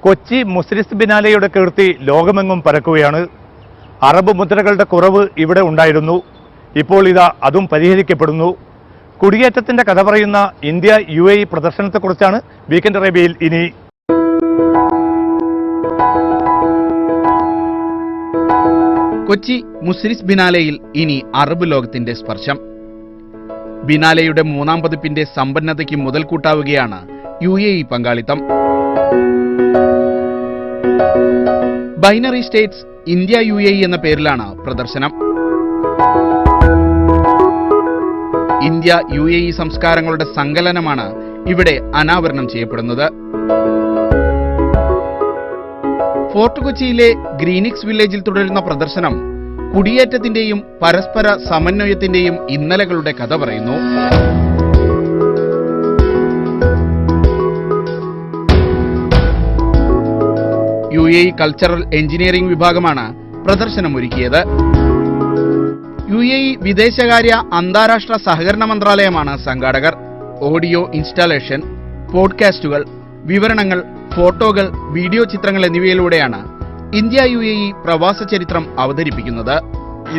കൊച്ചി മുസ്ലിസ് ബിനാലെയുടെ കീർത്തി ലോകമെങ്ങും പരക്കുകയാണ്. അറബ് മുദ്രകളുടെ കുറവ് ഇവിടെ ഉണ്ടായിരുന്നു. ഇപ്പോൾ ഇതാ അതും പരിഹരിക്കപ്പെടുന്നു. കുടിയേറ്റത്തിന്റെ കഥ പറയുന്ന ഇന്ത്യ UAE പ്രദർശനത്തെക്കുറിച്ചാണ് വീക്കെൻഡ് അറേബ്യയിൽ ഇനി. കൊച്ചി മുസ്ലിസ് ബിനാലെയിൽ ഇനി അറബ് ലോകത്തിന്റെ സ്പർശം. ബിനാലെയുടെ മൂന്നാം പതിപ്പിന്റെ സമ്പന്നതയ്ക്ക് മുതൽക്കൂട്ടാവുകയാണ് UAE പങ്കാളിത്തം. ബൈനറി സ്റ്റേറ്റ്സ് ഇന്ത്യ UAE എന്ന പേരിലാണ് പ്രദർശനം. ഇന്ത്യ UAE സംസ്കാരങ്ങളുടെ സങ്കലനമാണ് ഇവിടെ അനാവരണം ചെയ്യപ്പെടുന്നത്. ഫോർട്ട് കൊച്ചിയിലെ ഗ്രീനിക്സ് വില്ലേജിൽ തുടരുന്ന പ്രദർശനം കുടിയേറ്റത്തിന്റെയും പരസ്പര സമന്വയത്തിന്റെയും ഇന്നലകളുടെ കഥ പറയുന്നു. UAE കൾച്ചറൽ എഞ്ചിനീയറിംഗ് വിഭാഗമാണ് പ്രദർശനമൊരുക്കിയത്. UAE വിദേശകാര്യ അന്താരാഷ്ട്ര സഹകരണ മന്ത്രാലയമാണ് സംഘാടകർ. ഓഡിയോ ഇൻസ്റ്റാളേഷൻ, പോഡ്കാസ്റ്റുകൾ, വിവരണങ്ങൾ, ഫോട്ടോകൾ, വീഡിയോ ചിത്രങ്ങൾ എന്നിവയിലൂടെയാണ് ഇന്ത്യ UAE പ്രവാസ ചരിത്രം അവതരിപ്പിക്കുന്നത്.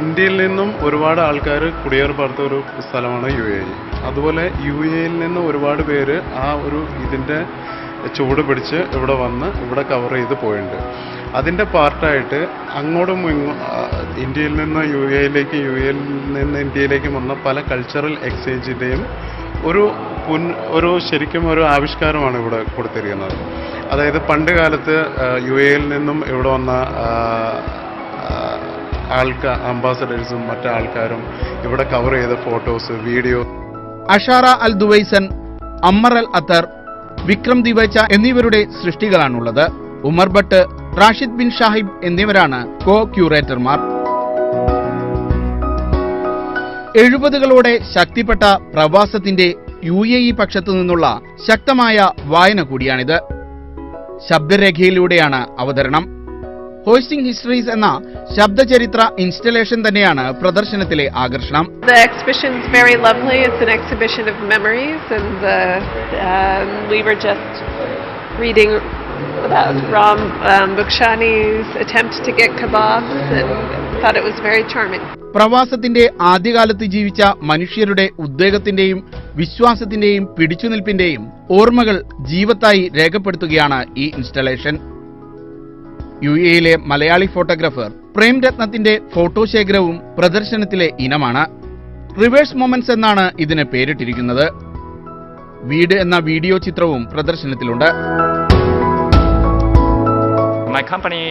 ഇന്ത്യയിൽ നിന്നും ഒരുപാട് ആൾക്കാർ കുടിയേറിപ്പാർത്ത ഒരു സ്ഥലമാണ് UAE. അതുപോലെ UAEയിൽ നിന്ന് ഒരുപാട് പേര് ആ ഒരു ഇതിൻ്റെ ചുവട് പിടിച്ച് ഇവിടെ വന്ന് ഇവിടെ കവർ ചെയ്ത് പോയിട്ടുണ്ട്. അതിൻ്റെ പാർട്ടായിട്ട് അങ്ങോട്ടും ഇന്ത്യയിൽ നിന്ന് UAEയിലേക്ക്, UAEയിൽ നിന്ന് ഇന്ത്യയിലേക്ക് വന്ന പല കൾച്ചറൽ എക്സ്ചേഞ്ചിൻ്റെയും ഒരു ശരിക്കും ഒരു ആവിഷ്കാരമാണ് ഇവിടെ കൊടുത്തിരിക്കുന്നത്. അതായത് പണ്ട് കാലത്ത് UAEയിൽ നിന്നും ഇവിടെ വന്ന അംബാസഡേഴ്സും മറ്റു ആൾക്കാരും ഇവിടെ കവർ ചെയ്ത ഫോട്ടോസ്, വീഡിയോ. അഷാറ അൽ ദുവൈസൻ, അമ്മർ അൽ അത്തർ, വിക്രം ദിവച്ച എന്നിവരുടെ സൃഷ്ടികളാണുള്ളത്. ഉമർ ഭട്ട്, റാഷിദ് ബിൻ ഷാഹിബ് എന്നിവരാണ് ക്യൂറേറ്റർമാർ. 70കളോടെ ശക്തിപ്പെട്ട പ്രവാസത്തിന്റെ UAE പക്ഷത്തു നിന്നുള്ള ശക്തമായ വായന കൂടിയാണിത്. ശബ്ദരേഖയിലൂടെയാണ് അവതരണം. ഹോസ്റ്റിംഗ് ഹിസ്റ്ററീസ് എന്ന ശബ്ദചരിത്ര ഇൻസ്റ്റലേഷൻ തന്നെയാണ് പ്രദർശനത്തിലെ ആകർഷണം. The exhibition is very lovely. It's an exhibition of memories, and we were just reading about Ram Bukshani's attempt to get kebabs and thought it was very charming. പ്രവാസത്തിന്റെ ആദ്യകാലത്ത് ജീവിച്ച മനുഷ്യരുടെ ഉദ്വേഗത്തിന്റെയും വിശ്വാസത്തിന്റെയും പിടിച്ചുനിൽപ്പിന്റെയും ഓർമ്മകൾ ജീവത്തായി രേഖപ്പെടുത്തുകയാണ് ഈ ഇൻസ്റ്റലേഷൻ. UAEയിലെ മലയാളി ഫോട്ടോഗ്രാഫർ പ്രേം രത്നത്തിന്റെ ഫോട്ടോശേഖരവും പ്രദർശനത്തിലെ ഇനമാണ്. റിവേഴ്സ് മൊമെന്റ്സ് എന്നാണ് ഇതിന് പേരിട്ടിരിക്കുന്നത്. വീട് എന്ന വീഡിയോ ചിത്രവും പ്രദർശനത്തിലുണ്ട്. My company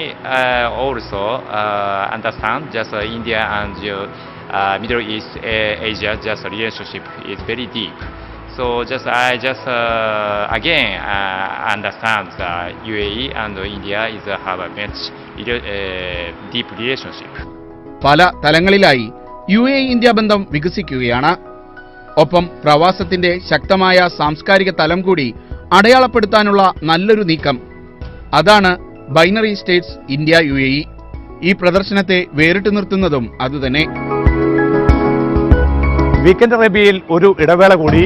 also understand just India and Middle East Asia just relationship is very deep. So I again understand that UAE and India is have a much deep relationship. പല തലങ്ങളിലായി UAE India ബന്ധം വികസിക്കുകയാണ്. ഒപ്പം പ്രവാസത്തിന്റെ ശക്തമായ സാംസ്കാരിക തലം കൂടി അടയാളപ്പെടുത്താനുള്ള നല്ലൊരു നീക്കം. അതാണ് ബൈനറി സ്റ്റേറ്റ്സ് ഇന്ത്യ UAE. ഈ പ്രദർശനത്തെ വേറിട്ട് നിർത്തുന്നതും അതുതന്നെ. വീക്കെൻഡ് അറേബ്യയിൽ ഒരു ഇടവേള കൂടി.